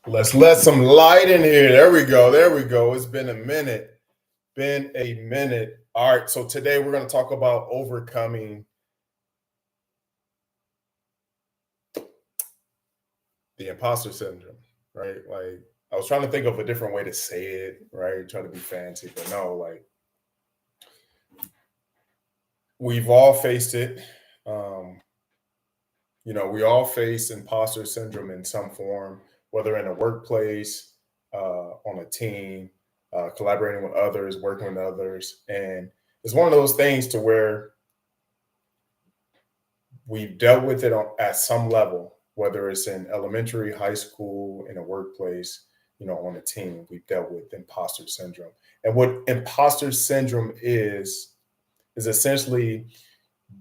Let's let some light in here. There we go. There we go. It's been a minute. Been a minute. All right. So today we're going to talk about overcoming the imposter syndrome, right? Like, I was trying to think of a different way to say it, right? Trying to be fancy, but no, like, we've all faced it. Um, we all face imposter syndrome in some form, whether in a workplace, on a team, collaborating with others, working with others. And it's one of those things to where we've dealt with it at some level, whether it's in elementary, high school, in a workplace, on a team, we've dealt with imposter syndrome. And what imposter syndrome is essentially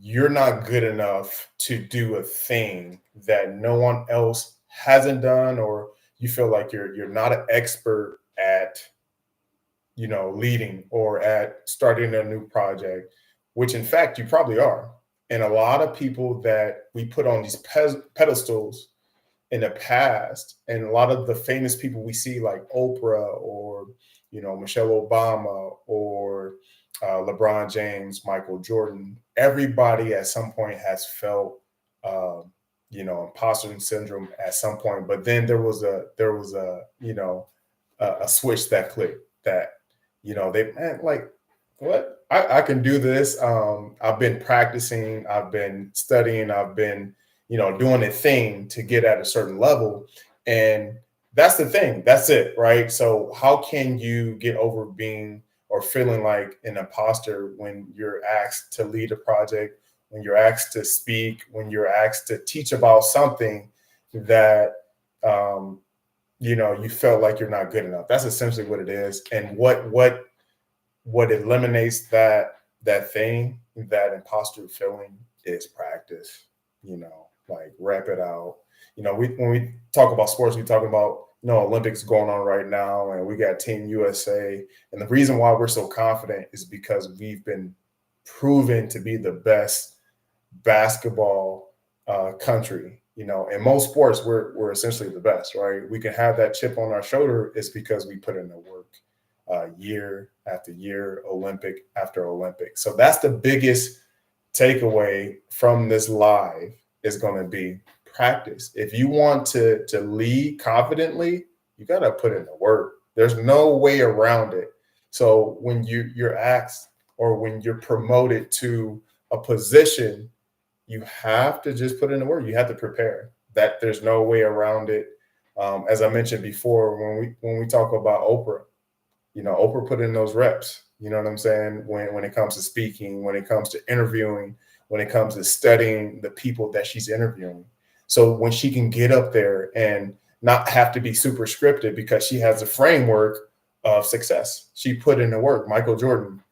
you're not good enough to do a thing that no one else hasn't done, or you feel like you're not an expert at leading or at starting a new project, which in fact you probably are. And a lot of people that we put on these pedestals in the past, and a lot of the famous people we see like Oprah or Michelle Obama or LeBron James, Michael Jordan, everybody at some point has felt imposter syndrome at some point. But then there was a switch that clicked, that they, man, like, what, I can do this. I've been practicing, I've been studying, I've been doing a thing to get at a certain level. And that's the thing. That's it, right? So how can you get over being or feeling like an imposter when you're asked to lead a project, when you're asked to speak, when you're asked to teach about something that you felt like you're not good enough? That's essentially what it is. And what eliminates that imposter feeling is practice. Like, rep it out. When we talk about sports, we talk about Olympics going on right now, and we got Team USA. And the reason why we're so confident is because we've been proven to be the best basketball country. In most sports, we're essentially the best, right? We can have that chip on our shoulder. It's because we put in the work, year after year, Olympic after Olympic. So that's the biggest takeaway from this live, is going to be practice. If you want to lead confidently, you got to put in the work. There's no way around it. So when you're asked, or when you're promoted to a position, you have to just put in the work. You have to prepare. That there's no way around it. As I mentioned before, when we talk about Oprah, Oprah put in those reps. You know what I'm saying? When it comes to speaking, when it comes to interviewing, when it comes to studying the people that she's interviewing. So when she can get up there and not have to be super scripted, because she has a framework of success. She put in the work. Michael Jordan,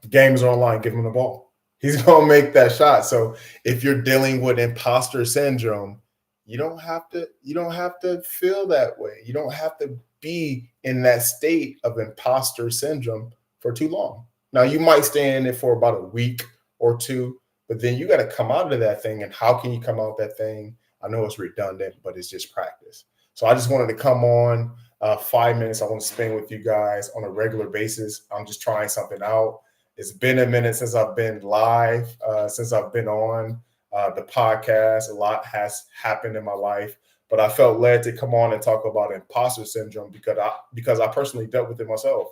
the game is online, give him the ball. He's going to make that shot. So if you're dealing with imposter syndrome, you don't have to feel that way. You don't have to be in that state of imposter syndrome for too long. Now, you might stay in it for about a week or two, but then you got to come out of that thing. And how can you come out of that thing? I know it's redundant, but it's just practice. So I just wanted to come on, 5 minutes. I want to spend with you guys on a regular basis. I'm just trying something out. It's been a minute since I've been live, since I've been on the podcast. A lot has happened in my life, but I felt led to come on and talk about imposter syndrome because I personally dealt with it myself.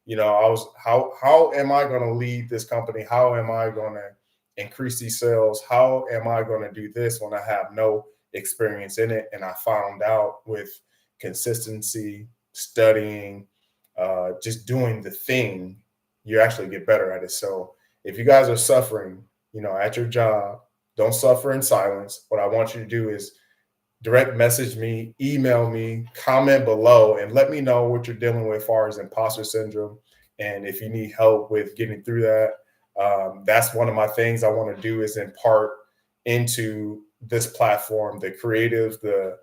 I was, how am I going to lead this company? How am I going to increase these sales? How am I going to do this when I have no experience in it? And I found out with consistency, studying, just doing the thing, you actually get better at it. So if you guys are suffering, at your job, don't suffer in silence. What I want you to do is direct message me, email me, comment below, and let me know what you're dealing with as far as imposter syndrome. And if you need help with getting through that, that's one of my things I want to do, is impart into this platform the creatives, the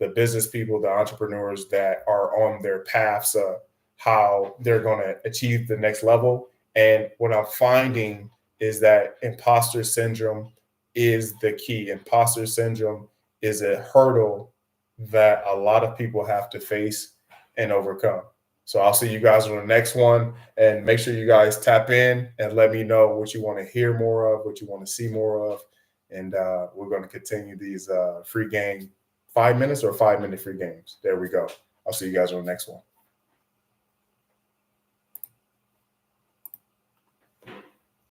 business people, the entrepreneurs that are on their paths of how they're going to achieve the next level. And what I'm finding is that imposter syndrome is the key. Imposter syndrome is a hurdle that a lot of people have to face and overcome. So I'll see you guys on the next one, and make sure you guys tap in and let me know what you want to hear more of, what you want to see more of. And we're going to continue these free game 5 minutes or 5 minute free games. There we go. I'll see you guys on the next one.